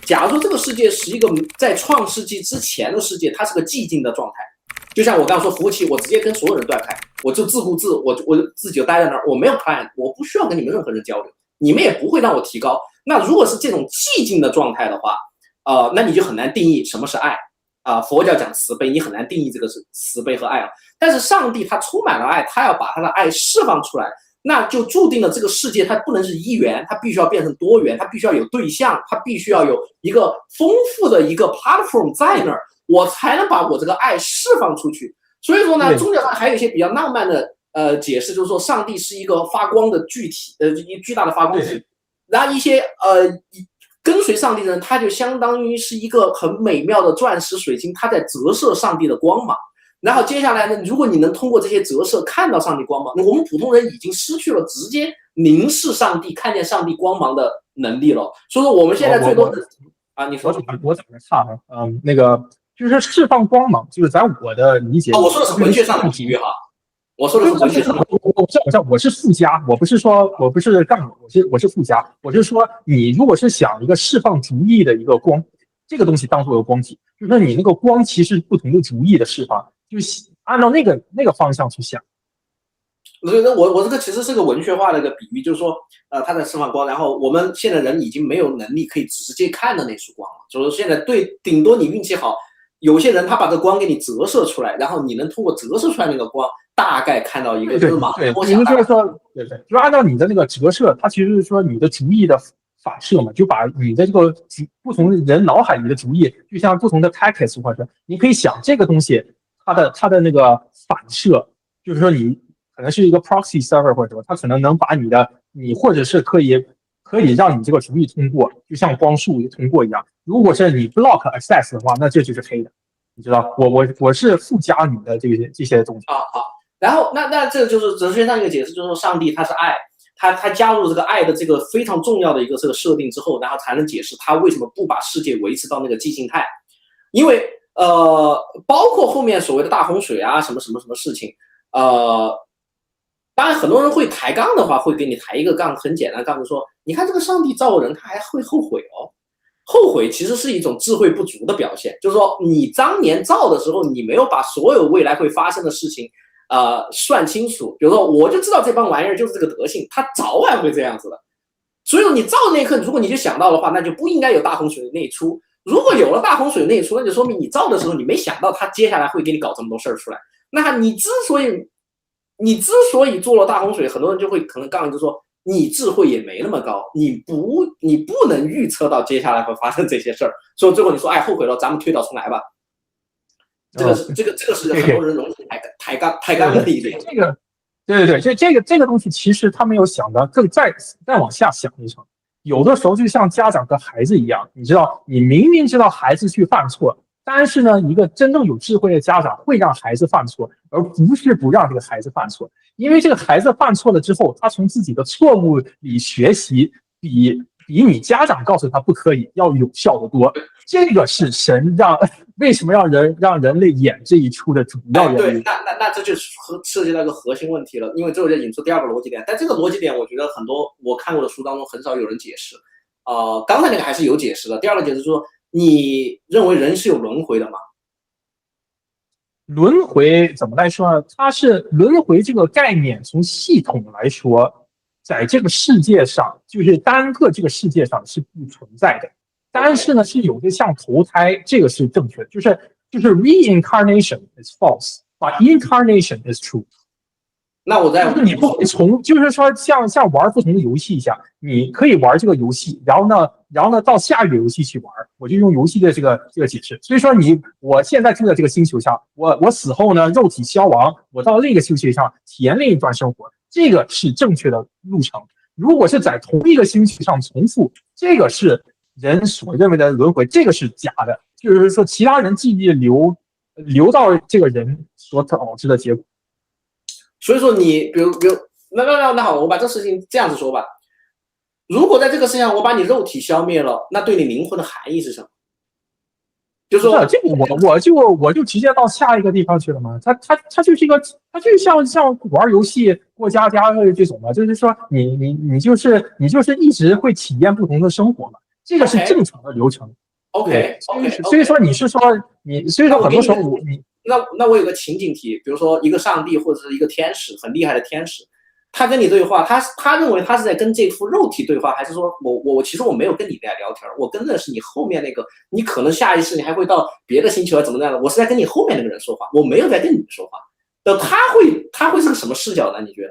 假如说这个世界是一个在创世纪之前的世界，它是个寂静的状态，就像我刚刚说服务器，我直接跟所有人断开，我就自顾自，我自己就待在那儿，我没有 client， 我不需要跟你们任何人交流，你们也不会让我提高。那如果是这种寂静的状态的话，那你就很难定义什么是爱佛教讲慈悲，你很难定义这个是慈悲和爱啊。但是上帝他充满了爱，他要把他的爱释放出来，那就注定了这个世界它不能是一元，它必须要变成多元，它必须要有对象，它必须要有一个丰富的一个 platform 在那儿，我才能把我这个爱释放出去。所以说呢，宗教上还有一些比较浪漫的解释，就是说上帝是一个发光的具体巨大的发光体，然后一些跟随上帝的人，他就相当于是一个很美妙的钻石水晶，它在折射上帝的光芒。然后接下来呢，如果你能通过这些折射看到上帝光芒，我们普通人已经失去了直接凝视上帝、看见上帝光芒的能力了。所以说我们现在最多的你说我怎么看那个就是释放光芒，就是在我的理解，我说的是文学上的比喻哈。我说的是文学上的，我是附加，我不是杠，我是附加，我是说你如果是想一个释放主意的一个光，这个东西当做一个光体，就是说你那个光其实不同的主意的释放，就是按照那个方向去想。我这个其实是个文学化的一个比喻，就是说它在释放光，然后我们现在人已经没有能力可以直接看到那束光了，就是现在顶多你运气好，有些人他把这光给你折射出来，然后你能通过折射出来那个光大概看到一个就是盲对，就是说就按照你的那个折射，它其实是说你的主意的反射嘛，就把你的这个不同人脑海里的主意，就像不同的 packets 或者你可以想这个东西它的那个反射，就是说你可能是一个 proxy server 或者什么，它可能能把你或者是可以让你这个主意通过，就像光速通过一样。如果是你 block access 的话，那这就是黑的，你知道？我是附加你的这些东西好。然后那这就是哲学上一个解释，就是说上帝他是爱，他加入这个爱的这个非常重要的一个这个设定之后，然后才能解释他为什么不把世界维持到那个寂静态，因为包括后面所谓的大洪水啊什么什么什么事情，当然很多人会抬杠的话，会给你抬一个杠，很简单杠，就说你看这个上帝造人，他还会后悔哦。后悔其实是一种智慧不足的表现，就是说你当年造的时候，你没有把所有未来会发生的事情算清楚。比如说我就知道这帮玩意儿就是这个德性，他早晚会这样子的。所以说你造的那一刻，如果你就想到的话，那就不应该有大洪水的那一出。如果有了大洪水那一出，那就说明你造的时候你没想到他接下来会给你搞这么多事儿出来。那你之所以做了大洪水，很多人就会可能杠就说你智慧也没那么高，你不能预测到接下来会发生这些事儿，所以最后你说后悔了，咱们推倒重来吧。这个是很多人容易抬杠的一点。这个东西其实他没有想的再往下想一层，有的时候就像家长跟孩子一样，你知道，你明明知道孩子去犯错，但是呢，一个真正有智慧的家长会让孩子犯错，而不是不让这个孩子犯错。因为这个孩子犯错了之后，他从自己的错误里学习，比你家长告诉他不可以要有效的多。这个是神为什么让人类演这一出的主要原因。对，那这就涉及到一个核心问题了，因为这就引出第二个逻辑点。但这个逻辑点，我觉得很多我看过的书当中很少有人解释。刚才那个还是有解释的。第二个解释说，你认为人是有轮回的吗？轮回怎么来说呢？它是轮回这个概念，从系统来说，在这个世界上，就是单个这个世界上是不存在的。但是呢，是有的像投胎，这个是正确的，就是 reincarnation is false, but incarnation is true。那我在你不会就是说像玩不同的游戏一样，你可以玩这个游戏，然后呢到下一个游戏去玩，我就用游戏的这个解释。所以说我现在住在这个星球上，我死后呢肉体消亡，我到另一个星球上体验另一段生活，这个是正确的路程。如果是在同一个星球上重复，这个是人所认为的轮回，这个是假的，就是说其他人记忆流到这个人所导致的结果。所以说你比如那好，我把这事情这样子说吧。如果在这个世界上我把你肉体消灭了，那对你灵魂的含义是什么？就是说这个我就直接到下一个地方去了嘛。它就是一个，它就像玩游戏过家这种嘛，就是说你就是一直会体验不同的生活嘛。这个是正常的流程。OK，所以说你是说所以说很多时候那我有个情景题，比如说一个上帝或者是一个天使，很厉害的天使，他跟你对话，他认为他是在跟这副肉体对话，还是说我其实我没有跟你在聊天，我跟的是你后面那个，你可能下一世你还会到别的星球怎么样的，我是在跟你后面那个人说话，我没有在跟你说话。他会是个什么视角呢？你觉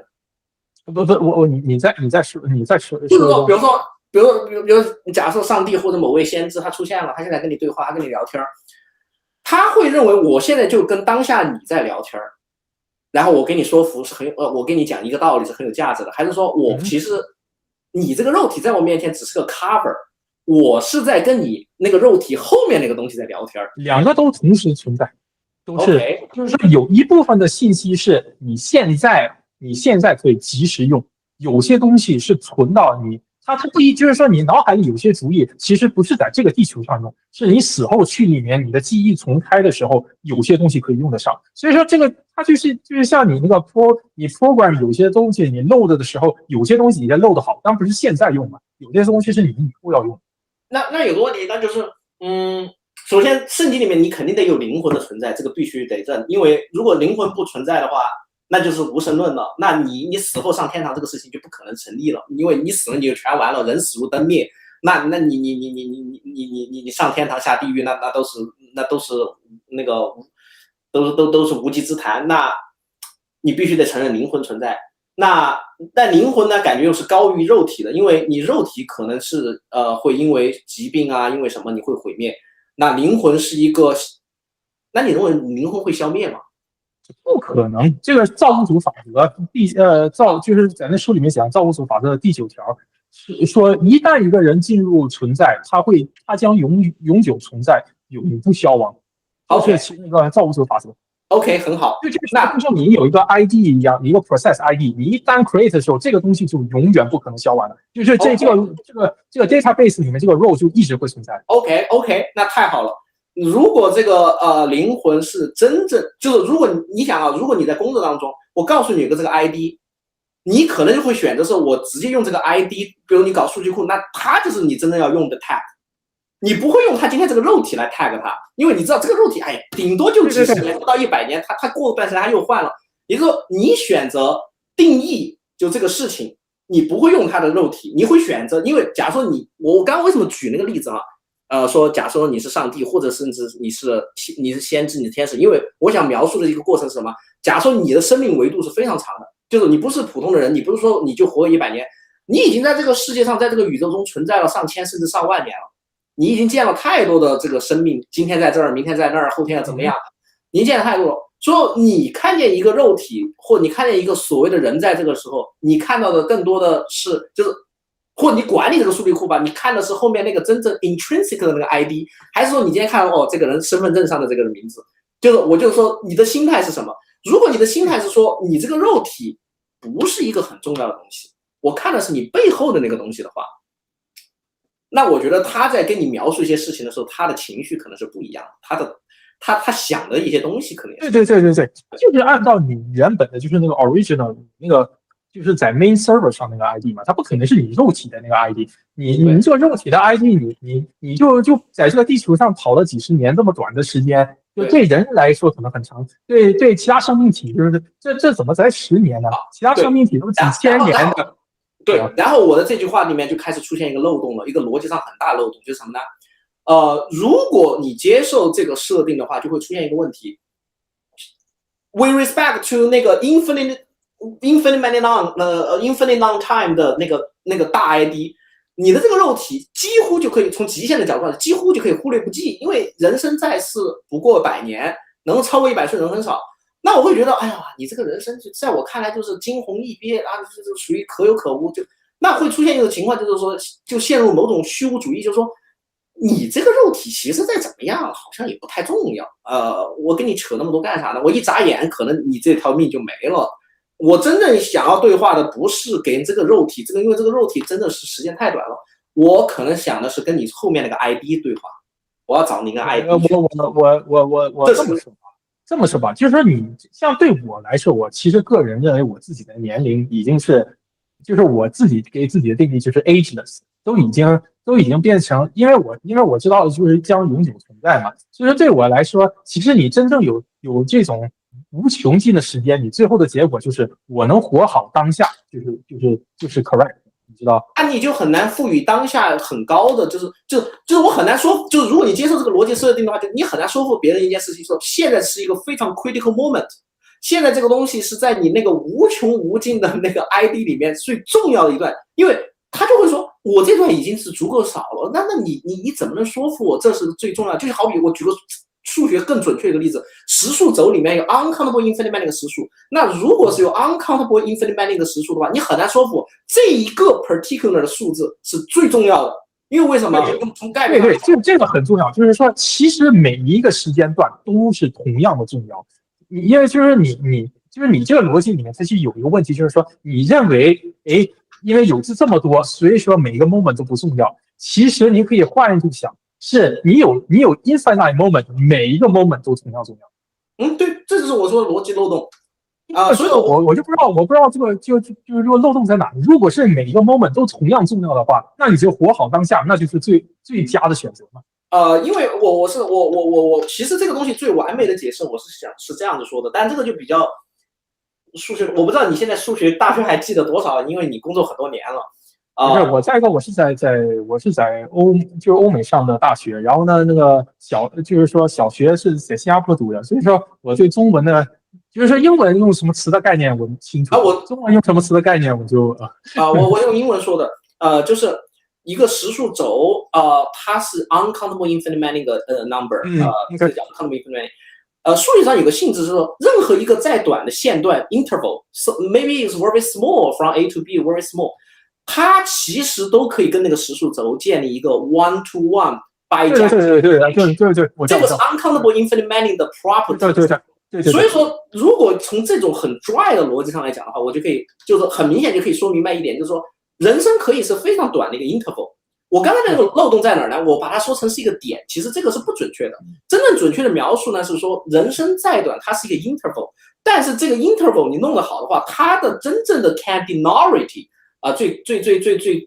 得？不，你再说，就是说，比如说，假设上帝或者某位先知他出现了，他现在跟你对话，他跟你聊天，他会认为我现在就跟当下你在聊天，然后我给你说服是我给你讲一个道理是很有价值的，还是说我其实你这个肉体在我面前只是个 cover， 我是在跟你那个肉体后面那个东西在聊天，两个都同时存在，都是就是说有一部分的信息是你现在可以及时用，有些东西是存到它不就是说你脑海里有些主意其实不是在这个地球上用，是你死后去里面你的记忆重开的时候有些东西可以用得上。所以说这个它就是像你那个你 program 有些东西你 load 的时候，有些东西你在 load 好，但不是现在用嘛，有些东西是你以后要用。那有个问题，那就是首先圣经里面你肯定得有灵魂的存在，这个必须得认，因为如果灵魂不存在的话，那就是无神论了。那你死后上天堂这个事情就不可能成立了，因为你死了你就全完了，人死如灯灭。那你上天堂下地狱，那都是那个都是无稽之谈。那你必须得承认灵魂存在。但灵魂呢，感觉又是高于肉体的，因为你肉体可能是会因为疾病啊，因为什么你会毁灭。那灵魂是一个，那你认为灵魂会消灭吗？不可能，这个造物主法则就是在那书里面讲造物主法则的第9条，是说一旦一个人进入存在，他将永久存在，永不消亡。这是那个造物主法则。OK， 很好。那就像你有一个 ID 一样，你一个 process ID， 你一旦 create 的时候，这个东西就永远不可能消完了。就是这个 database 里面这个 role 就一直会存在。OK， 那太好了。如果这个灵魂是真正，就是如果你想啊，如果你在工作当中，我告诉你有个这个 ID， 你可能就会选择是我直接用这个 ID， 比如你搞数据库，那它就是你真正要用的 tag。你不会用它今天这个肉体来 tag 它，因为你知道这个肉体，哎，顶多就几十年不到100年，它过段时间它又换了。也就是说，你选择定义就这个事情，你不会用它的肉体，你会选择，因为假如说我刚刚为什么举那个例子啊？说假说你是上帝，或者甚至你是先知，你是天使，因为我想描述的一个过程是什么？假说你的生命维度是非常长的，就是你不是普通的人，你不是说你就活100年，你已经在这个世界上，在这个宇宙中存在了上千甚至上万年了。你已经见了太多的这个生命，今天在这儿，明天在那儿，后天要怎么样？你见了太多了。所以你看见一个肉体，或你看见一个所谓的人，在这个时候，你看到的更多的是就是。或你管理这个数据库吧，你看的是后面那个真正 intrinsic 的那个 ID， 还是说你今天看到这个人身份证上的这个名字？我就说你的心态是什么？如果你的心态是说你这个肉体不是一个很重要的东西，我看的是你背后的那个东西的话，那我觉得他在跟你描述一些事情的时候，他的情绪可能是不一样的，他想的一些东西可能也是。对，就是按照你原本的就是那个 original 那个。就是在 main server 上那个 ID 嘛，它不可能是你肉体的那个 ID。你这个肉体的 ID， 你就在这个地球上跑了几十年这么短的时间，就对人来说可能很长，对其他生命体就是这怎么才10年呢？其他生命体都几千年的。对，然后我的这句话里面就开始出现一个漏洞了，一个逻辑上很大漏洞，就是什么呢？如果你接受这个设定的话，就会出现一个问题。With respect to 那个 infinite long time 的那个大 ID， 你的这个肉体几乎就可以从极限的角度上，几乎就可以忽略不计，因为人生在世不过100年，能超过100岁人很少。那我会觉得，哎呀，你这个人生在我看来就是惊鸿一瞥啊，就是属于可有可无，那会出现一个情况，就是说就陷入某种虚无主义，就是说你这个肉体其实再怎么样好像也不太重要，我跟你扯那么多干啥呢？我一眨眼可能你这条命就没了。我真正想要对话的不是给这个肉体，因为这个肉体真的是时间太短了。我可能想的是跟你后面那个 ID 对话，我要找你个 ID。我这么说吧，就是说你像对我来说，我其实个人认为我自己的年龄已经是，就是我自己给自己的定义就是 ageless，都已经变成，因为我知道就是将永久存在嘛，所以说对我来说，其实你真正有这种无穷尽的时间，你最后的结果就是我能活好当下，就是 correct， 你知道？那你就很难赋予当下很高的，就是我很难说，就是如果你接受这个逻辑设定的话，就你很难说服别人一件事情，说现在是一个非常 critical moment， 现在这个东西是在你那个无穷无尽的那个 ID 里面最重要的一段，因为他就会说，我这段已经是足够少了，那你怎么能说服我这是最重要的？就是好比我举个数学更准确的一个例子，实数轴里面有 uncountable infinite many 的实数，那如果是有 uncountable infinite many 的实数的话，你很难说服这一个 particular 的数字是最重要的，因为为什么？从概率对，这个很重要，就是说，其实每一个时间段都是同样的重要。因为就是你这个逻辑里面，它其实有一个问题，就是说，你认为，因为有这么多，所以说每一个 moment 都不重要。其实你可以换一句想，是你有 infinite moment， 每一个 moment 都同样重要。对，这就是我说的逻辑漏洞所以我就不知道这个就是说漏洞在哪。如果是每一个 moment 都同样重要的话，那你就活好当下，那就是最佳的选择嘛。因为我其实这个东西最完美的解释，我是想是这样子说的，但这个就比较数学，我不知道你现在数学大学还记得多少，因为你工作很多年了。我再一个，我是在欧美上的大学，然后呢，那个就是说小学是在新加坡读的，所以说我对中文的，就是说英文用什么词的概念我清楚，中文用什么词的概念我就我用英文说的，就是一个实数轴，它是 uncountable infinite many 的number，这叫 uncountable infinite many。数学上有个性质是说，任何一个再短的线段 interval，so maybe it's very small from A to B very small， 它其实都可以跟那个实数轴建立一个 one to one bijective。对，这个是 uncountable infinite many 的 property。对，所以说，如果从这种很 dry 的逻辑上来讲的话，我就可以就是很明显就可以说明白一点，就是说人生可以是非常短的一个 interval。我刚才那个漏洞在哪儿呢？我把它说成是一个点，其实这个是不准确的。真正准确的描述呢是说，人生再短，它是一个 interval， 但是这个 interval 你弄得好的话，它的真正的 cardinality 最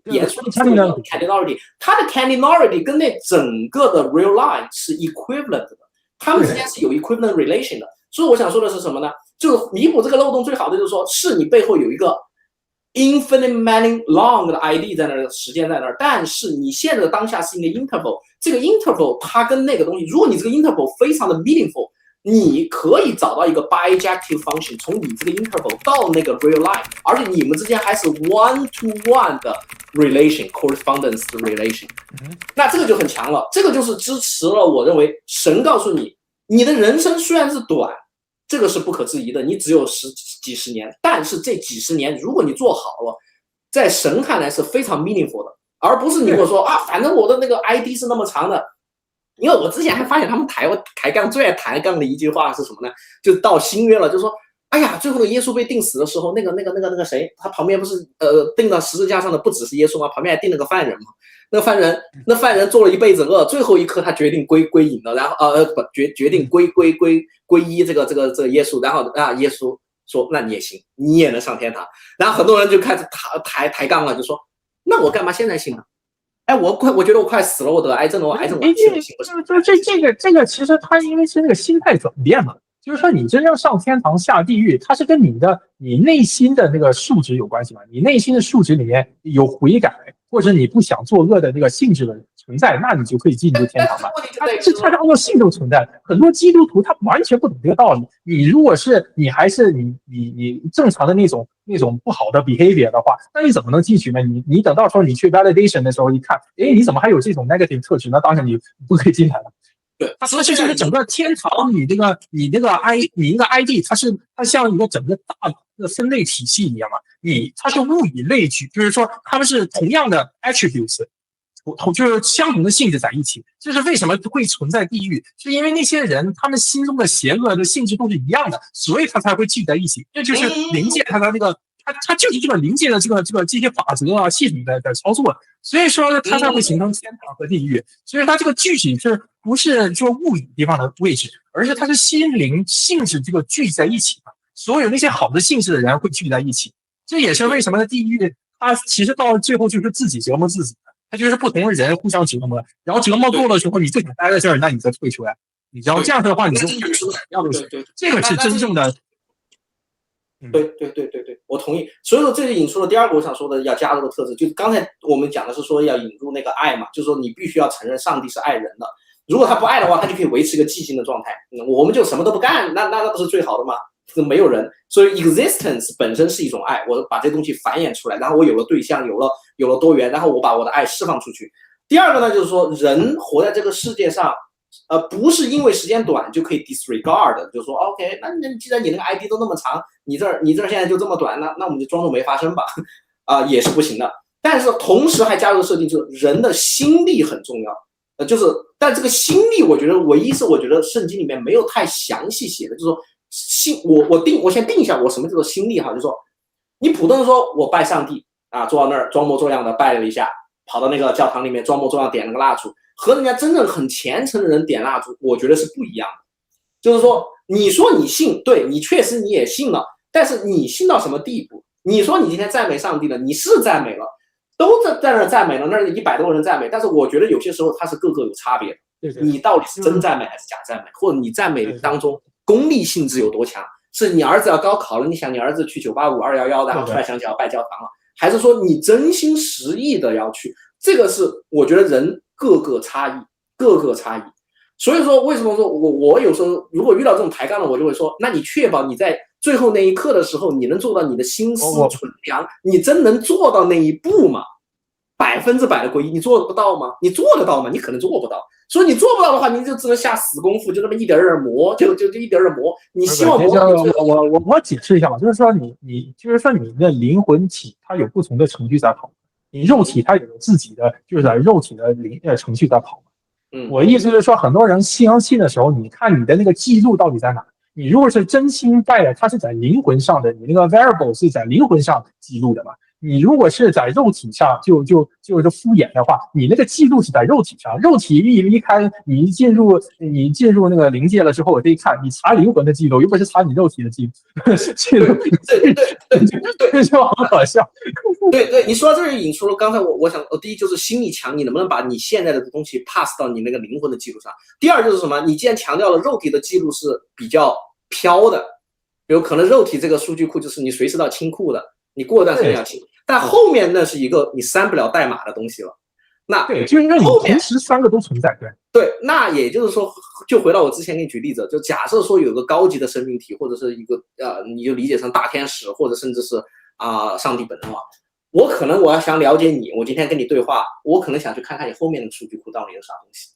严肃的 cardinality， 它的 cardinality 跟那整个的 real line 是 equivalent 的，它们之间是有 equivalent relation 的。所以我想说的是什么呢？就是弥补这个漏洞最好的就是说，是你背后有一个 infinite many long 的 ID 在那儿，时间在那儿，但是你现在的当下是一个 interval， 这个 interval 它跟那个东西，如果你这个 interval 非常的 meaningful， 你可以找到一个 bijective function， 从你这个 interval 到那个 real line， 而且你们之间还是 one to one 的 relation correspondence 的 relation， 那这个就很强了，这个就是支持了我认为神告诉你，你的人生虽然是短，这个是不可置疑的，你只有几十年，但是这几十年如果你做好了，在神看来是非常 meaningful 的，而不是你跟我说反正我的那个 ID 是那么长的。因为我之前还发现他们抬杠最爱抬杠的一句话是什么呢？就到新约了，就说哎呀，最后的耶稣被钉死的时候，那个谁，他旁边不是钉到十字架上的不只是耶稣吗？旁边还钉了个犯人嘛。那犯人做了一辈子恶，最后一刻他决定归隐了，然后决定归依这个耶稣，然后耶稣说那你也行，你也能上天堂。然后很多人就开始抬杠了，就说那我干嘛现在信呢？我觉得我快死了，我得癌症了，我信不信？这个其实它因为是那个心态转变嘛，就是说你真正上天堂下地狱，它是跟你内心的那个数值有关系嘛？你内心的数值里面有悔改，或者你不想作恶的那个性质的存在，那你就可以进入天堂嘛。它是按照性质存在。很多基督徒他完全不懂这个道理。你如果是你还是你正常的那种不好的 behavior 的话，那你怎么能进去呢？你等到时候你去 validation 的时候一看，你怎么还有这种 negative 特质？那当然你不可以进来了。对，它其实就是整个天堂，你那个 ID， 它像一个整个大的分类体系一样嘛。它是物以类聚，就是说它们是同样的 attributes， 就是相同的性质在一起。这是为什么会存在地狱？是因为那些人他们心中的邪恶的性质都是一样的，所以他才会聚在一起。这就是灵界它的那个。它就是这个灵界的这些法则啊系统的操作，所以说它才会形成天堂和地狱。所以它这个具体是不是就物理地方的位置，而是它是心灵性质这个聚在一起嘛。所有那些好的性质的人会聚在一起，这也是为什么地狱它其实到最后就是自己折磨自己的。它就是不同的人互相折磨，然后折磨够了之后，你不想待在这儿，那你再退出来。你只要这样的话，你就要的是这个是真正的。对，我同意。所以说，这就引出了第二个我想说的要加入的特质，就是刚才我们讲的是说要引入那个爱嘛，就是说你必须要承认上帝是爱人的。如果他不爱的话，他就可以维持一个寂静的状态，我们就什么都不干，那不是最好的吗？没有人，所以 existence 本身是一种爱，我把这东西繁衍出来，然后我有了对象，有了多元，然后我把我的爱释放出去。第二个呢，就是说人活在这个世界上。不是因为时间短就可以 disregard 的，就是说 OK， 那既然你那个 ID 都那么长，你这儿现在就这么短，那我们就装作没发生吧，也是不行的。但是同时还加入设定，就是人的心力很重要，但这个心力，我觉得唯一是我觉得圣经里面没有太详细写的，就是说我先定一下我什么叫做心力哈，就是说你普通人说我拜上帝啊，坐到那儿装模作样的拜了一下，跑到那个教堂里面装模作样点了个蜡烛。和人家真正很虔诚的人点蜡烛，我觉得是不一样的。就是说，你说你信，对，你确实你也信了，但是你信到什么地步？你说你今天赞美上帝了，你是赞美了，都在那儿赞美了，那100多个人赞美，但是我觉得有些时候它是各个有差别的。你到底是真赞美还是假赞美？或者你赞美当中功利性质有多强？是你儿子要高考了，你想你儿子去985、211的，突然想起要拜教堂了，还是说你真心实意的要去？这个是我觉得人各个差异。所以说，为什么说我有时候如果遇到这种抬杠的，我就会说，那你确保你在最后那一刻的时候，你能做到你的心思纯良，你真能做到那一步吗？100%的皈依，你做得到吗？你做得到吗？你可能做不到。所以你做不到的话，你就只能下死功夫，就那么一点点磨，就一点点磨。你希望我解释一下吧，就是说你的灵魂体它有不同的程序在跑。你肉体它有自己的，就是在肉体的程序在跑。我意思是说，很多人相信的时候，你看你的那个记录到底在哪？你如果是真心拜的，它是在灵魂上的，你那个 variable 是在灵魂上记录的嘛？你如果是在肉体上就是敷衍的话，你那个记录是在肉体上，肉体一离开，你进入那个灵界了之后，我可以看你查灵魂的记录，又不是查你肉体的记录，对，就很好笑。对，你说到这里引出了刚才我想，第一就是心力强，你能不能把你现在的东西 pass 到你那个灵魂的记录上？第二就是什么？你既然强调了肉体的记录是比较飘的，比如可能肉体这个数据库就是你随时到清库的，你过一段时间要清。但后面那是一个你删不了代码的东西了。那对，就是你同时3个都存在。对，那也就是说，就回到我之前给你举例子，就假设说有个高级的生命体，或者是一个你就理解成大天使，或者甚至是上帝本人了。我可能我要想了解你，我今天跟你对话，我可能想去看看你后面的数据库到底有啥东西。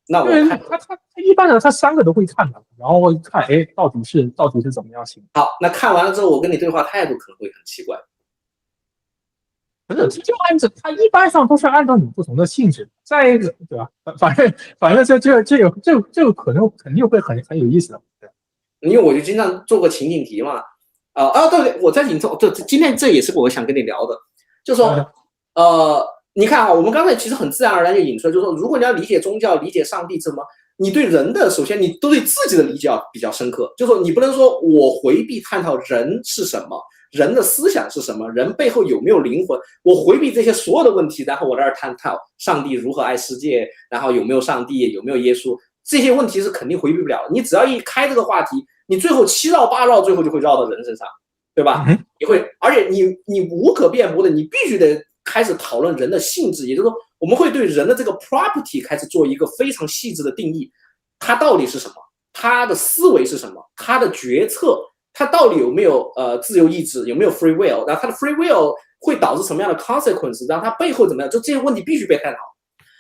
那我看他一般人他3个都会看的，然后看到底是怎么样行。好，那看完了之后，我跟你对话态度可能会很奇怪。不是，就按照它一般上都是按照你不同的性质。再一个，对吧？反正这个可能肯定会很有意思的。对，因为我就经常做个情景题嘛。对，我在引出，今天这也是我想跟你聊的，就是说，你看啊，我们刚才其实很自然而然就引出来，就是说，如果你要理解宗教、理解上帝，怎么，你对人的，首先你都对自己的理解比较深刻，就是说，你不能说我回避探讨人是什么。人的思想是什么？人背后有没有灵魂？我回避这些所有的问题，然后我在这儿探讨上帝如何爱世界，然后有没有上帝，有没有耶稣，这些问题是肯定回避不了的。你只要一开这个话题，你最后7绕8绕，最后就会绕到人身上，对吧？你会，而且你无可辩驳的，你必须得开始讨论人的性质，也就是说，我们会对人的这个 property 开始做一个非常细致的定义，它到底是什么？它的思维是什么？它的决策？它到底有没有自由意志，有没有 free will？ 然后它的 free will 会导致什么样的 consequence？ 然后它背后怎么样？就这些问题必须被探讨。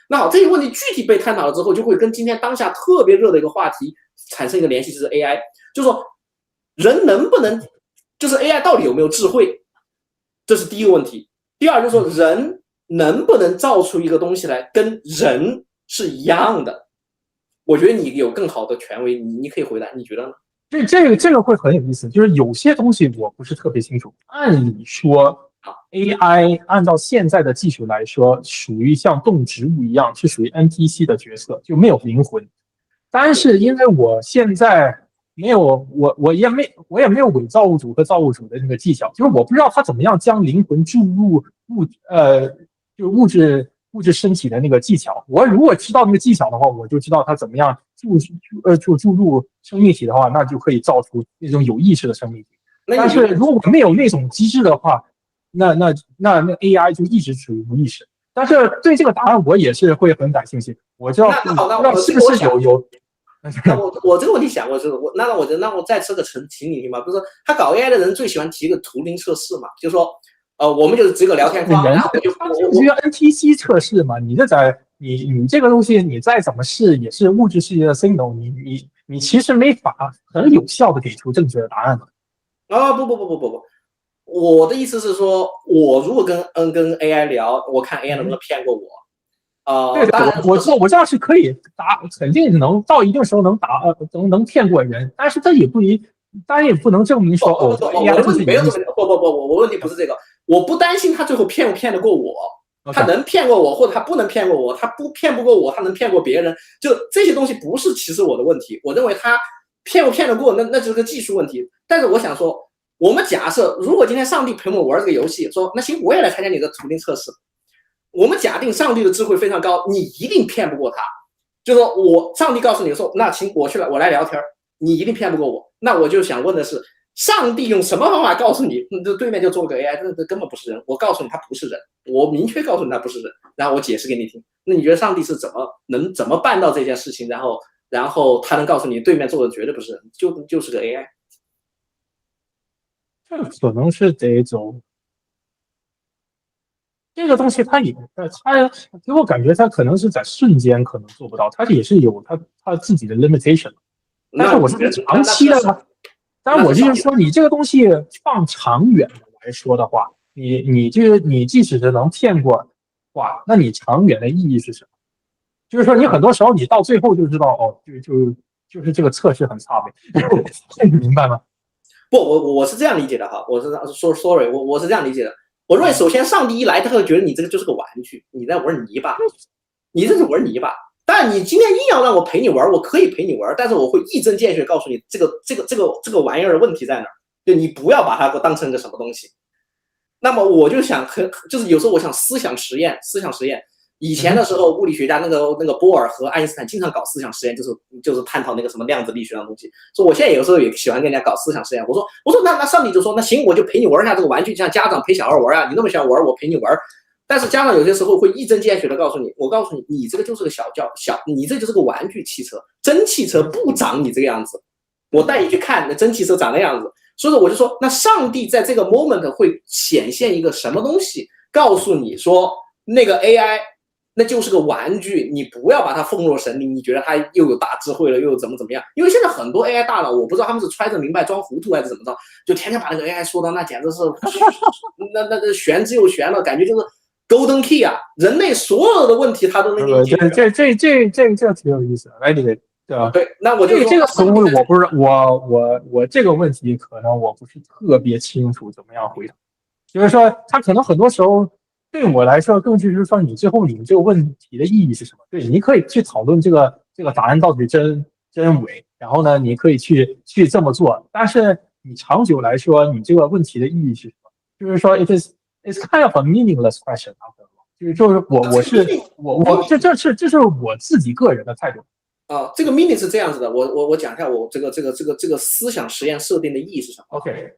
那好，这些问题具体被探讨了之后，就会跟今天当下特别热的一个话题产生一个联系，就是 AI。就是说，人能不能，就是 AI 到底有没有智慧？这是第一个问题。第二就是说，人能不能造出一个东西来跟人是一样的？我觉得你有更好的权威，你可以回答，你觉得呢？这个会很有意思，就是有些东西我不是特别清楚。按理说 ，AI 按照现在的技术来说，属于像动植物一样，是属于 NPC 的角色，就没有灵魂。但是因为我现在没有我也没有伪造物主和造物主的那个技巧，就是我不知道他怎么样将灵魂注入物质物质身体的那个技巧。我如果知道那个技巧的话，我就知道它怎么样注入生命体的话，那就可以造出那种有意识的生命体。但是如果没有那种机制的话，那 AI 就一直处于无意识。但是对这个答案我也是会很感兴趣。我知道不知道是不是有。那我这个问题想过是，那我再说个情理嘛，不是说他搞 AI 的人最喜欢提一个图灵测试嘛，就是说，我们就是只有聊天框，然后就NTC 测试嘛，你这个东西你再怎么试也是物质世界的 signal， 你其实没法很有效的给出正确的答案的。不，我的意思是说，我如果跟 AI 聊，我看 AI 能不能骗过我。对，我这样是可以肯定能到一定时候能骗过人，但是这也当然也不能证明说我的问题没有这么我问题不是这个，我不担心他最后骗不骗得过我，他能骗过我或者他不能骗过我，他骗不过我，他能骗过别人，就这些东西不是其实我的问题，我认为他骗不骗得过那就是个技术问题。但是我想说，我们假设如果今天上帝陪我们玩这个游戏，说那行我也来参加你的图灵测试。我们假定上帝的智慧非常高，你一定骗不过他。就说上帝告诉你说，那请我来聊天，你一定骗不过我。那我就想问的是，上帝用什么方法告诉你，这对面就做个 AI， 这根本不是人。我告诉你他不是人，我明确告诉你他不是人，然后我解释给你听。那你觉得上帝是怎么办到这件事情？然后他能告诉你对面做的绝对不是人，就是个 AI。这可能是这种。这个东西它给我感觉它可能是在瞬间可能做不到，它也是有它自己的 limitation。但是我是长期的呢，当然我就是说，你这个东西放长远的来说的话，你即使是能骗过话，那你长远的意义是什么？就是说你很多时候你到最后就知道哦，就是这个测试很差呗，你明白吗？不，我是这样理解的哈，我是说 sorry， 我是这样理解的。我认为，首先，上帝一来，他会觉得你这个就是个玩具，你在玩泥巴，你这是玩泥巴。但你今天硬要让我陪你玩，我可以陪你玩，但是我会一针见血告诉你，这个玩意儿的问题在哪儿，就你不要把它当成个什么东西。那么我就想，就是有时候我想思想实验。以前的时候，物理学家那个波尔和爱因斯坦经常搞思想实验，就是探讨那个什么量子力学的东西。所以我现在有时候也喜欢跟人家搞思想实验。我说那上帝就说那行，我就陪你玩一下这个玩具，就像家长陪小孩玩啊，你那么喜欢玩，我陪你玩。但是家长有些时候会一针见血的告诉你，我告诉你，你这个就是个你这就是个玩具汽车，真汽车不长你这个样子。我带你去看那真汽车长那样子。所以说我就说，那上帝在这个 moment 会显现一个什么东西，告诉你说那个 AI。那就是个玩具，你不要把它奉若神灵。你觉得它又有大智慧了，又有怎么样？因为现在很多 AI 大佬，我不知道他们是揣着明白装糊涂还是怎么着，就天天把那个 AI 说到那简直是那玄之又玄了，感觉就是 golden key 啊！人类所有的问题他都能解决。这挺有意思的。Anyway， 对吧？对，那我就说这个词汇我不是我这个问题可能我不是特别清楚怎么样回答，就是说他可能很多时候。对我来说，更就是说，你最后你这个问题的意义是什么？对，你可以去讨论这个答案到底真伪，然后呢，你可以去这么做，但是你长久来说，你这个问题的意义是什么？就是说 it's kind of a meaningless question， 就是这是我自己个人的态度。这个 meaning 是这样子的，我讲一下我这个思想实验设定的意义是什么 ？OK，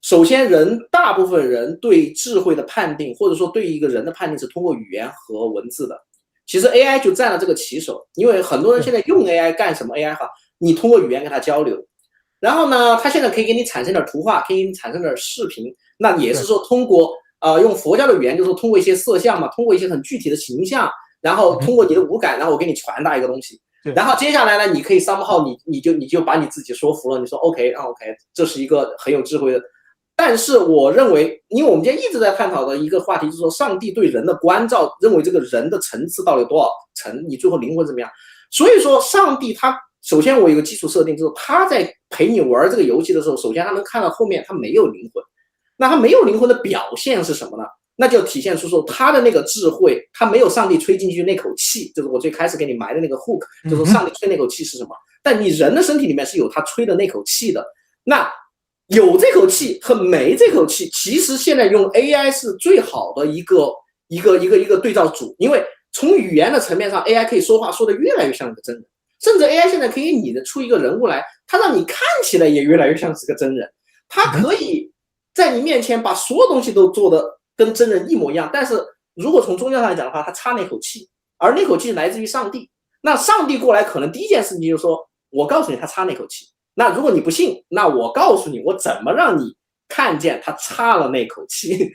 首先，大部分人对智慧的判定，或者说对一个人的判定是通过语言和文字的。其实 AI 就占了这个旗手，因为很多人现在用 AI 干什么 AI 哈？你通过语言跟他交流，然后呢，他现在可以给你产生点图画，可以给你产生点视频，那也是说通过用佛教的语言，就是说通过一些色相嘛，通过一些很具体的形象，然后通过你的五感，然后我给你传达一个东西。然后接下来呢，你可以 somehow 你就把你自己说服了，你说 OK， 这是一个很有智慧的。但是我认为，因为我们今天一直在探讨的一个话题，就是说上帝对人的关照，认为这个人的层次到底有多少层，你最后灵魂怎么样？所以说，上帝他首先我有个基础设定，就是他在陪你玩这个游戏的时候，首先他能看到后面他没有灵魂，那他没有灵魂的表现是什么呢？那就体现出说他的那个智慧，他没有上帝吹进去那口气，就是我最开始给你埋的那个 hook， 就是说上帝吹那口气是什么？但你人的身体里面是有他吹的那口气的，那。有这口气和没这口气，其实现在用 AI 是最好的一个一个对照组，因为从语言的层面上 ，AI 可以说话说的越来越像一个真人，甚至 AI 现在可以拟得出一个人物来，它让你看起来也越来越像是个真人，它可以在你面前把所有东西都做的跟真人一模一样，但是如果从宗教上来讲的话，它插那口气，而那口气来自于上帝，那上帝过来可能第一件事情就是说，我告诉你他插那口气，那如果你不信，那我告诉你我怎么让你看见他插了那口气。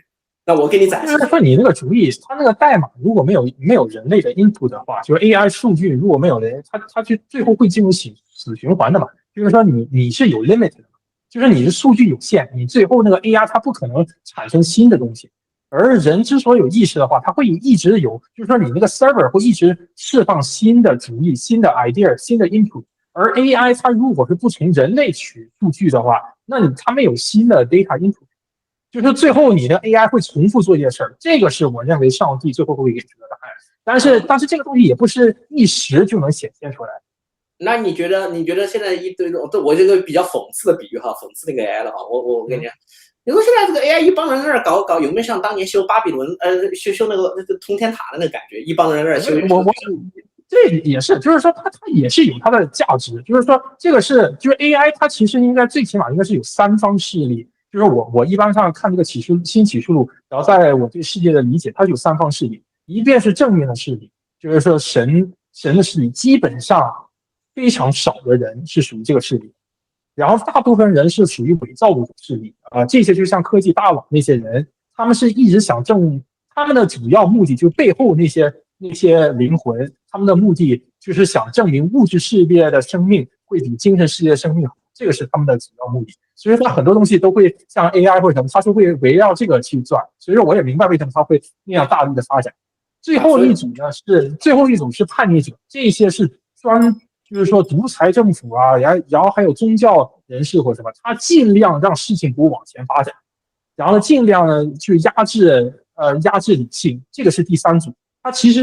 那我给你展示。就是说你那个主意，它那个代码如果没有人类的 input 的话，就是 AI 数据如果没有人，它就最后会进入死循环的嘛。就是说你是有 limit 的，就是你的数据有限，你最后那个 AI 它不可能产生新的东西。而人之所以有意识的话，它会一直有，就是说你那个 server 会一直释放新的主意、新的 idea、新的 input。而 AI 它如果是不从人类取数据的话，那它没有新的 data input。就是最后你的 AI 会重复做一些事儿，这个是我认为上帝最后会给出的答案。但是这个东西也不是一时就能显现出来。那你觉得现在一堆我这个比较讽刺的比喻哈，讽刺那个 AI 的话，我跟你讲，你说现在这个 AI 一帮人在那搞，有没有像当年修巴比伦修那个通天塔的那个感觉？一帮人在那修。这也是，就是说它也是有它的价值，就是说这个就是 AI 它其实应该最起码应该是有三方势力。就是我一般上看这个新启示录，然后在我对世界的理解，它有三方势力，一边是正面的势力，就是说神的势力，基本上非常少的人是属于这个势力，然后大部分人是属于伪造物的势力这些就像科技大佬那些人，他们是一直想他们的主要目的就是背后那些灵魂，他们的目的就是想证明物质世界的生命会比精神世界的生命好，这个是他们的主要目的。所以说很多东西都会像 AI 或者什么，它是会围绕这个去转。所以说我也明白为什么它会那样大力的发展。最后一种是叛逆者，这些是就是说独裁政府然后还有宗教人士或者什么，他尽量让事情不往前发展，然后尽量呢去压制理性，这个是第三组。它其实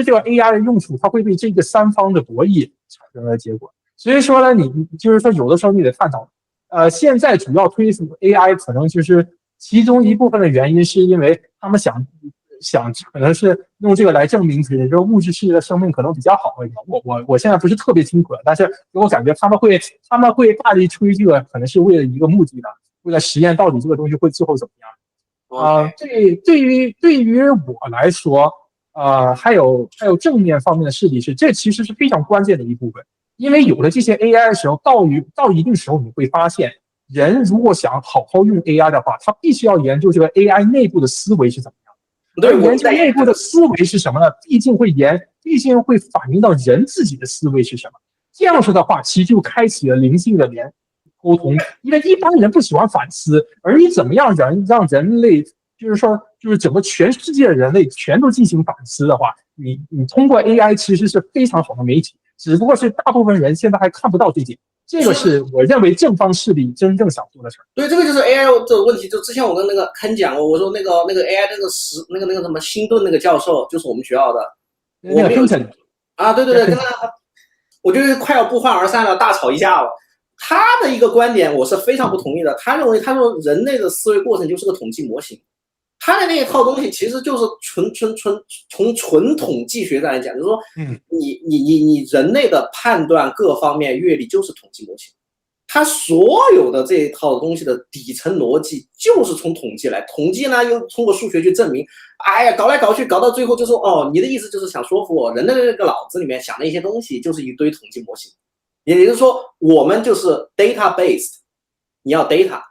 这个 AI 的用处，它会对这个三方的博弈产生了结果。所以说呢，你就是说有的时候你得探讨。现在主要推崇 AI 可能就是其中一部分的原因，是因为他们想可能是用这个来证明自己，就是物质世界的生命可能比较好。我现在不是特别清楚，但是给我感觉他们会大力吹这个，可能是为了一个目的的，为了实验到底这个东西会最后怎么样。对于我来说，还有正面方面的势力这其实是非常关键的一部分。因为有了这些 AI 的时候，到一定时候你会发现，人如果想好好用 AI 的话，他必须要研究这个 AI 内部的思维是怎么样的。对，研究内部的思维是什么呢？毕竟会反映到人自己的思维是什么。这样说的话，其实就开启了灵性的沟通。因为一般人不喜欢反思，而你怎么样让人类，就是整个全世界的人类全都进行反思的话，你通过 AI 其实是非常好的媒体。只不过是大部分人现在还看不到这点，这个是我认为正方势力真正想做的事儿。对，这个就是 AI 这个问题。就之前我跟那个坑讲过，我说那个 AI 那个什么辛顿那个教授，就是我们学校的，那个 Hinton 对，跟他，我觉得快要不欢而散了，大吵一架了。他的一个观点我是非常不同意的，他认为他说人类的思维过程就是个统计模型。他的那一套东西其实就是从纯统计学上来讲，就是说，你人类的判断各方面阅历就是统计模型，他所有的这一套东西的底层逻辑就是从统计来，统计呢又通过数学去证明，哎呀，搞来搞去搞到最后就说，你的意思就是想说服我，人的这个脑子里面想的一些东西就是一堆统计模型，也就是说我们就是 data based， 你要 data，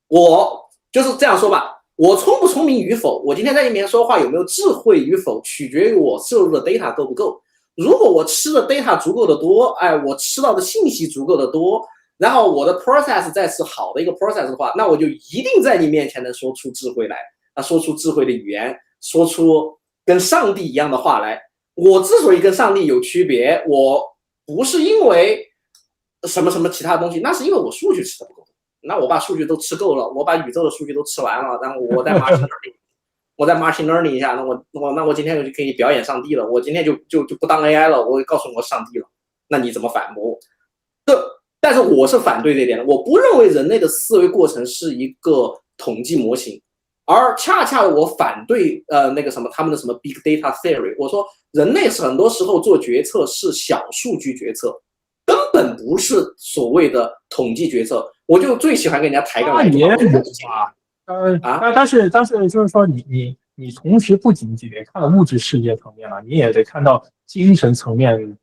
我就是这样说吧。我聪不聪明与否，我今天在你面前说话有没有智慧与否，取决于我摄入的 data 够不够。如果我吃的 data 足够的多，我吃到的信息足够的多，然后我的 process 再是好的一个 process 的话，那我就一定在你面前能说出智慧来，说出智慧的语言，说出跟上帝一样的话来。我之所以跟上帝有区别，我不是因为什么什么其他东西，那是因为我数据吃的不够。那我把数据都吃够了，我把宇宙的数据都吃完了，然后我再 machine learning 一下，那我今天就可以表演上帝了，我今天就不当 AI 了，我告诉我上帝了，那你怎么反驳？但是我是反对这点的，我不认为人类的思维过程是一个统计模型，而恰恰我反对那个什么他们的什么 big data theory， 我说人类很多时候做决策是小数据决策，根本不是所谓的统计决策。我就最喜欢跟人家抬杠来也有但是就是说你同时不仅仅得看到物质世界层面了，你也得看到精神层面，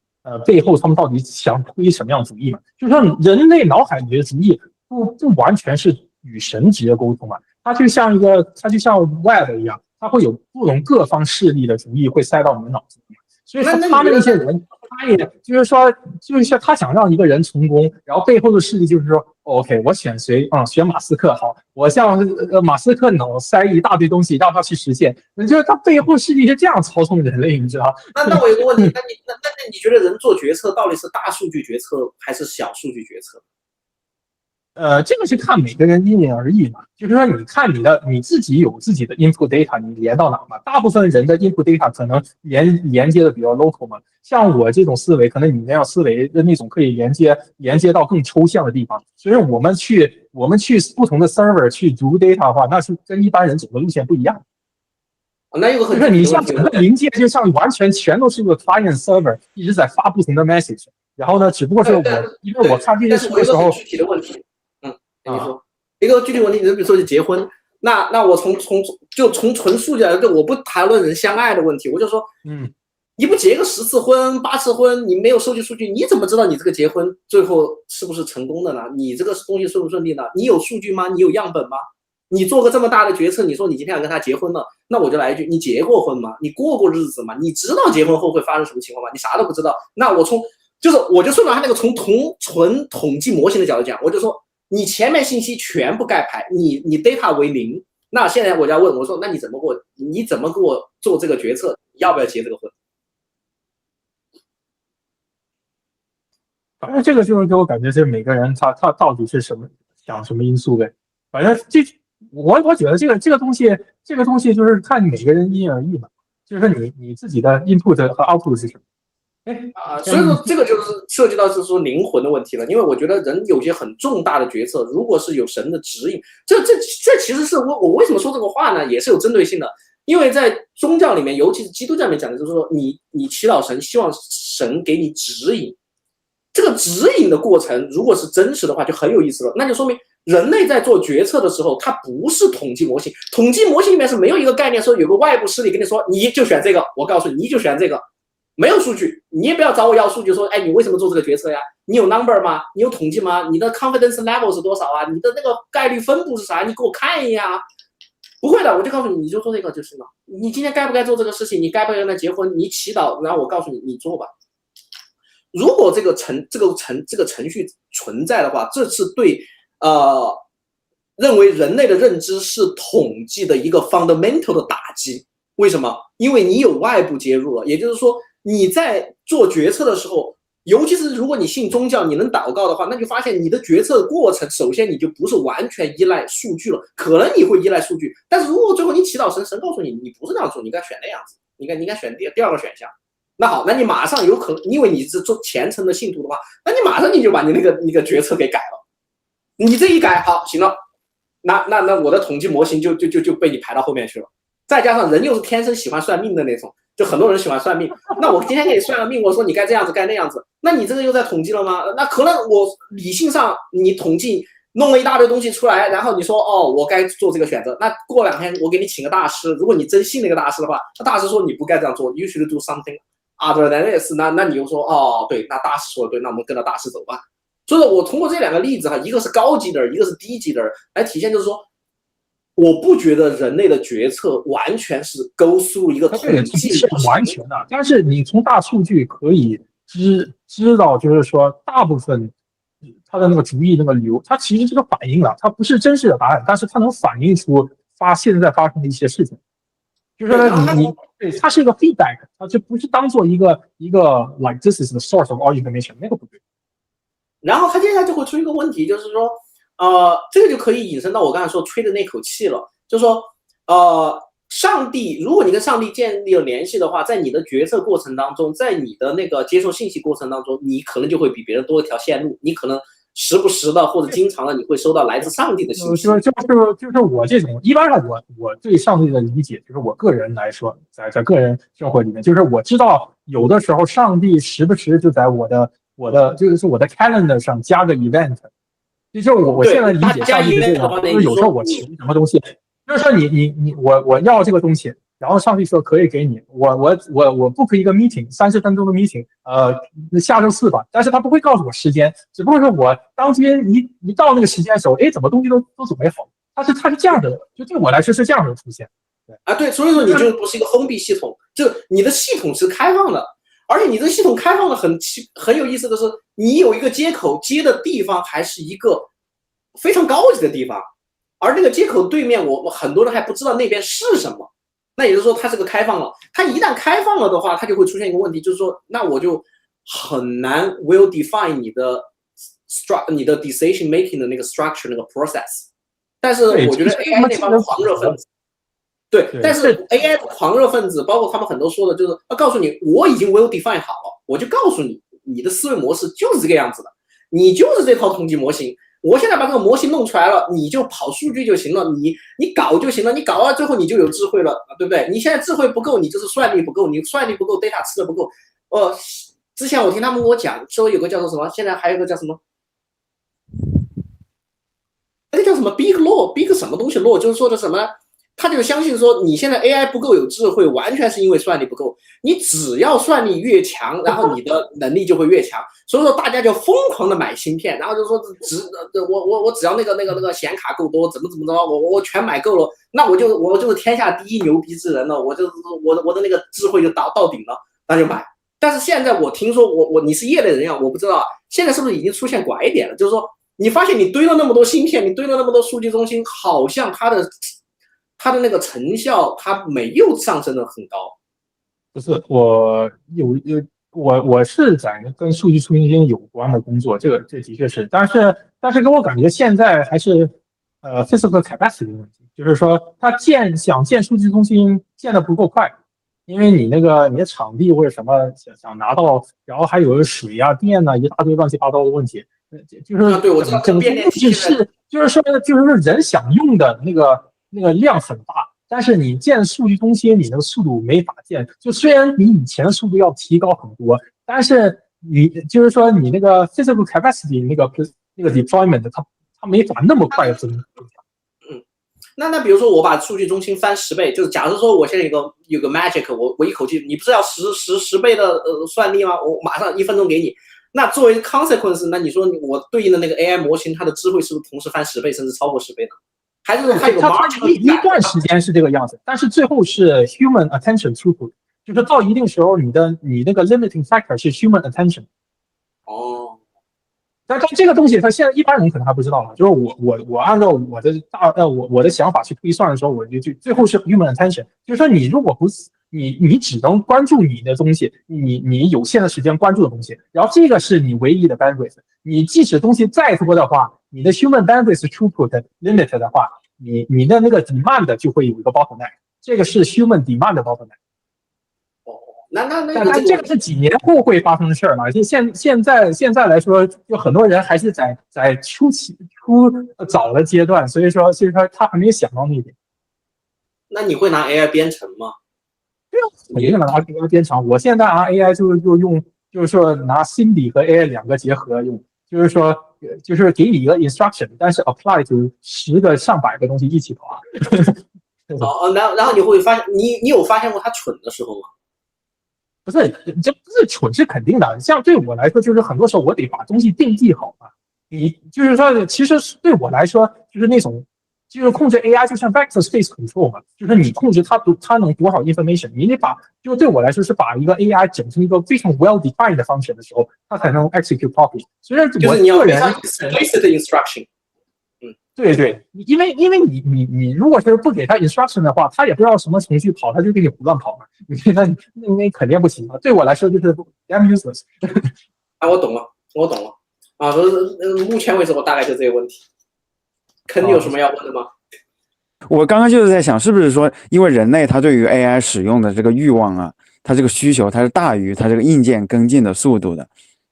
背后他们到底想推什么样主义嘛？就是说人类脑海里的主义不完全是与神直接沟通嘛，它就像Web 一样，它会有各方势力的主意会塞到你的脑子里。所以说他们那些人，他也就是说，就是像他想让一个人成功，然后背后的势力就是说 ，OK， 我选谁啊？选马斯克好，我向马斯克脑塞一大堆东西，让他去实现。你觉得他背后势力是这样操纵人类，你知道？那我有个问题，那你觉得人做决策到底是大数据决策还是小数据决策？这个是看每个人因人而异嘛，就是说你看你自己有自己的 input data， 你连到哪嘛？大部分人的 input data 可能连接的比较 local 嘛，像我这种思维，可能你那样思维的那种可以连接到更抽象的地方。所以我们去不同的 server 去读 data 的话，那是跟一般人走的路线不一样。那有个很就是你像整个临界，就像完全全都是个 client server 一直在发不同的 message， 然后呢，只不过是因为我看这些书的时候，具体的问题。你说一个具体问题，你比如说是结婚，那我从纯数据来，就我不谈论人相爱的问题，我就说，你不结个10次婚、8次婚，你没有收集数据，你怎么知道你这个结婚最后是不是成功的呢？你这个东西顺不顺利呢？你有数据吗？你有样本吗？你做个这么大的决策，你说你今天要跟他结婚了，那我就来一句，你结过婚吗？你过日子吗？你知道结婚后会发生什么情况吗？你啥都不知道。那我就顺着他那个从纯统计模型的角度讲，我就说。你前面信息全部盖牌，你 data 为0，那现在我就要问，我说那你怎么给我做这个决策？要不要结这个婚？反正这个就是给我感觉是每个人他到底是想什么因素呗。反正我觉得这个东西就是看每个人因人而异嘛，就是说你自己的 input 和 output 是什么。所以说这个就是涉及到是说灵魂的问题了，因为我觉得人有些很重大的决策，如果是有神的指引，这其实是我为什么说这个话呢，也是有针对性的，因为在宗教里面，尤其是基督教里面讲的就是说，你祈祷神，希望神给你指引，这个指引的过程如果是真实的话，就很有意思了，那就说明人类在做决策的时候，它不是统计模型，统计模型里面是没有一个概念说有个外部势力跟你说你就选这个，我告诉你就选这个。没有数据，你也不要找我要数据，说，哎，你为什么做这个决策呀？你有 number 吗？你有统计吗？你的 confidence level 是多少啊？你的那个概率分布是啥？你给我看一眼啊！不会的，我就告诉你，你就做这个就行了。你今天该不该做这个事情？你该不该跟他结婚？你祈祷，然后我告诉你，你做吧。如果这个程序存在的话，这是对认为人类的认知是统计的一个 fundamental 的打击。为什么？因为你有外部介入了，也就是说。你在做决策的时候，尤其是如果你信宗教，你能祷告的话，那就发现你的决策过程，首先你就不是完全依赖数据了，可能你会依赖数据，但是如果最后你祈祷神，神告诉你你不是这样做，你该选那样子，你该选第二个选项。那好，那你马上有可能，因为你是做虔诚的信徒的话，那你马上你就把你那个决策给改了。你这一改，好，行了，那我的统计模型就被你排到后面去了。再加上人又是天生喜欢算命的那种。就很多人喜欢算命，那我今天给你算个命，我说你该这样子，该那样子，那你这个又在统计了吗？那可能我理性上你统计弄了一大堆东西出来，然后你说哦，我该做这个选择。那过2天我给你请个大师，如果你真信那个大师的话，那大师说你不该这样做 ，you should do something other than this，那你又说哦，对，那大师说的对，那我们跟着大师走吧。所以说我通过这2个例子哈，一个是高级的，一个是低级的，来体现就是说。我不觉得人类的决策完全是go through一个统计是完全的，但是你从大数据可以知道，就是说大部分它的那个主意那个流，它其实是个反应了，它不是真实的答案，但是它能反映出现在发生的一些事情。就是说对，它是一个 feedback， 它就不是当做一个 like this is the source of all information， 那个不对。然后它接下来就会出一个问题，就是说。这个就可以引申到我刚才说吹的那口气了，就是说，上帝，如果你跟上帝建立了联系的话，在你的决策过程当中，在你的那个接受信息过程当中，你可能就会比别人多一条线路，你可能时不时的或者经常的你会收到来自上帝的信息。就是我这种，一般上我对上帝的理解，就是我个人来说，在个人生活里面，就是我知道有的时候上帝时不时就在我的就是我的 calendar 上加个 event，就是我现在理解上帝是这样，就是有时候我求什么东西，就是说我要这个东西。然后上帝说可以给你，我 book 一个 meeting，30分钟的 meeting，下周4吧，但是他不会告诉我时间，只不过是我当天一到那个时间的时候，哎，怎么东西都准备好，它是这样的，就对我来说是这样的出现。对，所以说你就不是一个封闭系统，就你的系统是开放的，而且你的系统开放的很有意思的是，你有一个接口接的地方还是一个非常高级的地方，而那个接口对面我很多人还不知道那边是什么。那也就是说，它这个开放了，它一旦开放了的话，它就会出现一个问题，就是说，那我就很难 will define 你的 decision making 的那个 structure 那个 process。但是我觉得 AI 那帮狂热分子，对，但是 AI 的狂热分子，包括他们很多说的，就是要告诉你，我已经 will define 好了，我就告诉你，你的思维模式就是这个样子的，你就是这套统计模型。我现在把这个模型弄出来了，你就跑数据就行了，你搞就行了，你搞到最后你就有智慧了，对不对？你现在智慧不够，你就是算力不够，你算力不够 ，data 吃的不够。之前我听他们跟我讲说有个叫做什么，现在还有个叫什么，那个叫什么 big law 什么东西 law， 就是说的什么呢？他就相信说你现在 AI 不够有智慧，完全是因为算力不够。你只要算力越强，然后你的能力就会越强。所以说大家就疯狂的买芯片，然后就说我只要那个显卡够多，怎么着，我全买够了，那我就是天下第一牛逼之人了，我的那个智慧就到顶了，那就买。但是现在我听说你是业内人呀，我不知道现在是不是已经出现拐点了，就是说你发现你堆了那么多芯片，你堆了那么多数据中心，好像它的那个成效它没有上升的很高。不是，我是在跟数据中心有关的工作，这的确是，但是给我感觉现在还是physical capacity 的问题，就是说他想建数据中心建的不够快，因为你的场地或者什么想拿到，然后还有水啊电啊一大堆乱七八糟的问题，就是对我知道整个是就是说人想用的那个量很大。但是你建数据中心，你那个速度没法建。就虽然比以前的速度要提高很多，但是你就是说你那个 physical capacity 那个 deployment 它没法那么快的增长。那比如说我把数据中心翻10倍，就是假如说我现在有个 magic， 我一口气，你不是要10倍的算力吗？我马上1分钟给你。那作为 consequence， 那你说我对应的那个 AI 模型，它的智慧是不是同时翻10倍甚至超过10倍呢？还是说它有一段时间是这个样子，但是最后是 human attention throughput， 就是到一定时候你那个 limiting factor 是 human attention。但这个东西，它现在一般人可能还不知道了。就是我按照我的想法去推算的时候，我就最后是 human attention， 就是说你如果不是你只能关注你的东西，你有限的时间关注的东西，然后这个是你唯一的 bandwidth。你即使东西再多的话，你的 human bandwidth throughput limit 的话，你的那个 demand 就会有一个 bottleneck， 这个是 human demand 的 bottleneck。但这个是几年后会发生的事儿了。就现在来说，就很多人还是在初早的阶段，所以说他还没有想到那一点。那你会拿 AI 编程吗？对啊，肯定拿 AI 编程。我现在拿 AI 就用，就是说拿 Cindy 和 AI 2个结合用，就是给你一个 instruction， 但是 apply to 10个上百个东西一起跑。然后你会发现，你有发现过他蠢的时候吗？不是，这不是蠢是肯定的。像对我来说，就是很多时候我得把东西定义好嘛。你就是说，其实对我来说，就是那种，就是控制 AI 就像 vector space control 嘛，就是你控制它能多少 information， 你得把，就对我来说是把一个 AI 整成一个非常 well defined 的 function 的时候，它才能 execute properly。虽然我个人 explicit instruction。对，因为你如果是不给他 instruction 的话，他也不知道什么程序跑，他就给你胡乱跑嘛。那肯定不行啊。对我来说就是 damn useless。我懂了啊。目前为止我大概就这个问题。肯定有什么要问的吗？我刚刚就是在想，是不是说因为人类他对于 AI 使用的这个欲望啊，他这个需求它是大于他这个硬件跟进的速度的，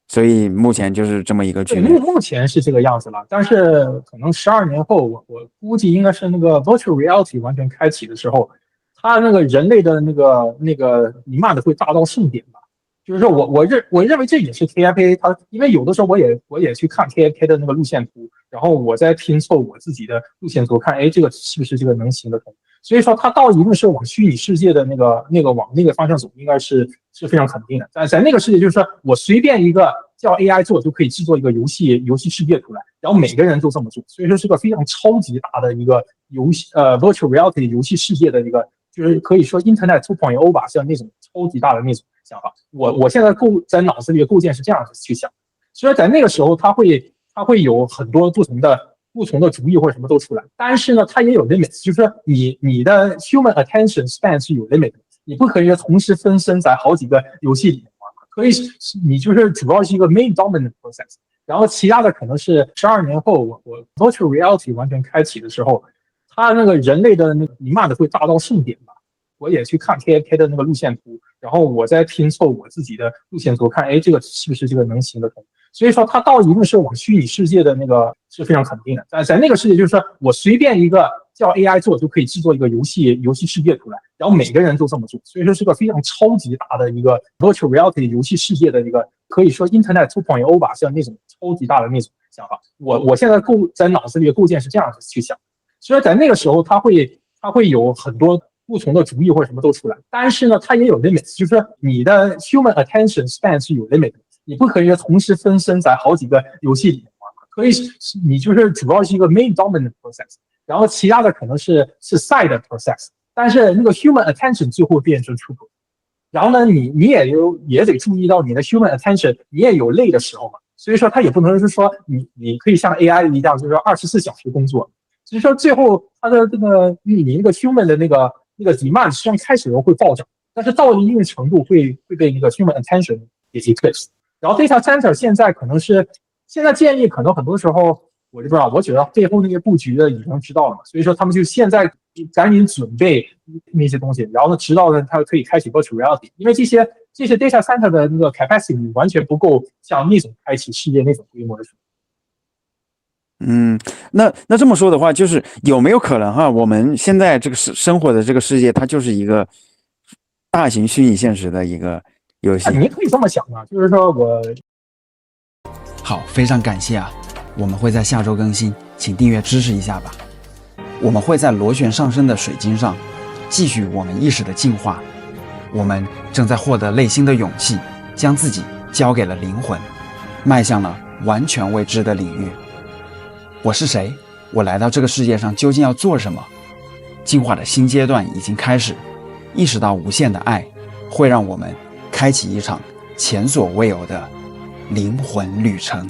所以目前就是这么一个局对，面。目前是这个样子了，但是可能12年后，我估计应该是那个 virtual reality 完全开启的时候，它那个人类的那个弥漫的会达到盛点吧。就是说我认为这也是 KFA 它，因为有的时候我也去看 KFA 的那个路线图，然后我在拼凑我自己的路线图，看哎这个是不是这个能行得通。所以说它到一定是往虚拟世界的往那个方向走，应该是非常肯定的。在那个世界，就是说我随便一个叫 AI 做就可以制作一个游戏世界出来，然后每个人都这么做，所以说是个非常超级大的一个virtual reality 游戏世界的一个，就是可以说 Internet 2.0 吧，像那种超级大的那种想法。我现在在脑子里的构建是这样子去想，所以在那个时候它会有很多不同的主意或者什么都出来，但是呢，它也有 limits， 就是说你的 human attention span 是有 limit 的，你不可以同时分身在好几个游戏里面玩，可以你就是主要是一个 main dominant process， 然后其他的可能是12年后我 virtual reality 完全开启的时候，它那个人类的那个弥漫的会达到盛点吧。我也去看 KFK 的那个路线图，然后我再拼凑我自己的路线图，看哎这个是不是这个能行得通。所以说它到一定是往虚拟世界的那个是非常肯定的。在那个世界，就是说我随便一个叫 AI 做就可以制作一个游戏世界出来，然后每个人都这么做，所以说是个非常超级大的一个 virtual reality 游戏世界的一个，可以说 Internet 2.0 吧，像那种超级大的那种想法。我现在在脑子里的构建是这样子去想，所以在那个时候它会有很多不同的主意或者什么都出来，但是呢，它也有 limits， 就是说你的 human attention span 是有 limit 的，你不可以同时分身在好几个游戏里面玩，可以你就是主要是一个 main dominant process， 然后其他的可能是side process， 但是那个 human attention 最后变成 true。然后呢，你也得注意到你的 human attention， 你也有累的时候嘛，所以说它也不能是说你可以像 AI 一样，就是说24小时工作，所以说最后它的你那个 human 的那个 demand 实际上开始的时候会暴涨，但是到了一定程度会被那个 human attention 给 eclipse。然后 data center 现在建议可能很多时候我就不知道，我觉得背后那些布局的已经知道了嘛，所以说他们就现在赶紧准备那些东西，然后呢，直到呢它可以开启 virtual reality， 因为这些 data center 的那个 capacity 完全不够像那种开启世界那种规模的时候。那这么说的话，就是有没有可能哈，我们现在这个生活的这个世界，它就是一个大型虚拟现实的一个游戏？你可以这么想啊，就是说好，非常感谢啊，我们会在下周更新，请订阅支持一下吧。我们会在螺旋上升的水晶上继续我们意识的进化，我们正在获得内心的勇气，将自己交给了灵魂，迈向了完全未知的领域。我是谁？我来到这个世界上究竟要做什么？进化的新阶段已经开始，意识到无限的爱会让我们开启一场前所未有的灵魂旅程。